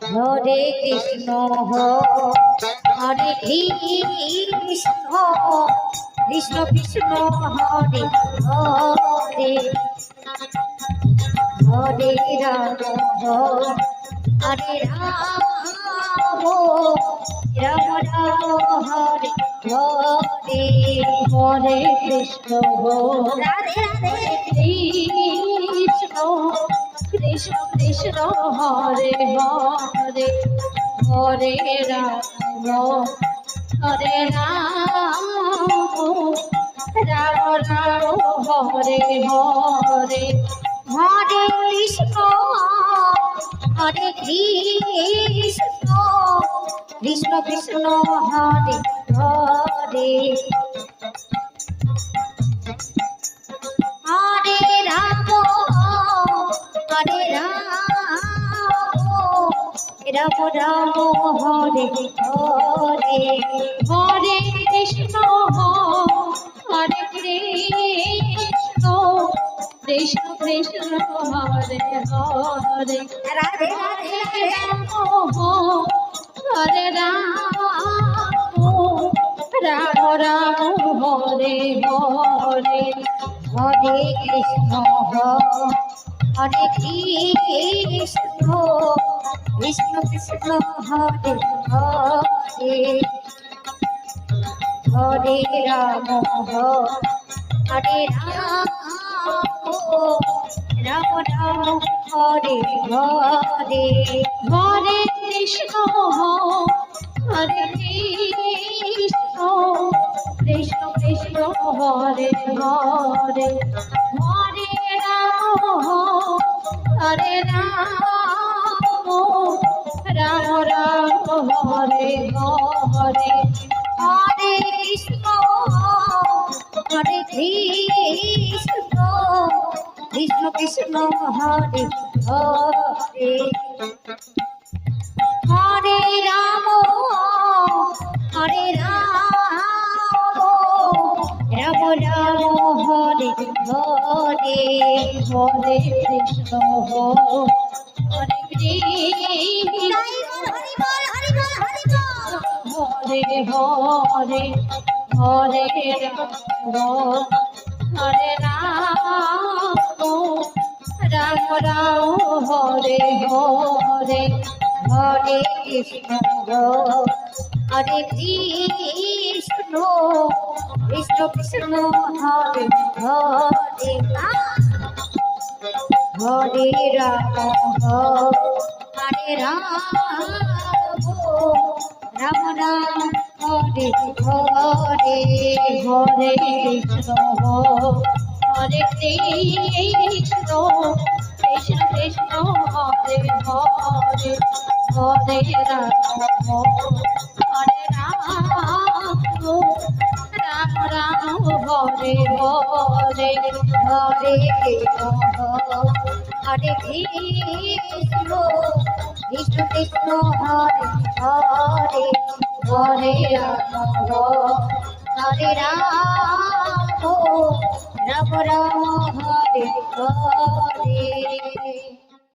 Hare Krishna Hare Krishna Krishna Krishna Hare Hare Hare Ram Hare Ram Ram Ram Hare Hare Hare Krishna Radhe Radhe Krishna Krishna Krishna Hare Hare Hare Ram Hare Ram Ram Ram Hare Hare Hare Krishna Hare Krishna Krishna Krishna Hare Hare Hare Ram Hare Ram Ram Hare Hare Hare Krishna Hare Krishna Krishna Krishna Hare Hare Radhe Radhe Ram Hare Ram Ram Ram Hare Hare Hare Krishna Hare Krishna Krishna Krishna Hare Hare Hare Ram Hare Ram Ram Ram Hare Hare Hare Krishna Hare Krishna Krishna Krishna Hare Hare Hare Ram Hare Ram Ram Ram Hare Hare Hare Krishna Hare Krishna Krishna Krishna Hare Hare Hare Ram Hare Ram Ram Ram Hare Hare Hare Krishna Hare Krishna Hare Hare Hare Ram Hare Ram Ram Ram Hare Hare Hare Krishna Hare Krishna Krishna Krishna Hare Hare Hare Ram Hare Ram Ram Ram Hare Hare Hare Krishna Hare Krishna Krishna Krishna Hare Hare Hare Ram Hare Ram Ram Ram Hare Hare Hare Krishna Hare Krishna Krishna Krishna Hare Hare Hare Ram Hare Ram Ram Ram Hare Hare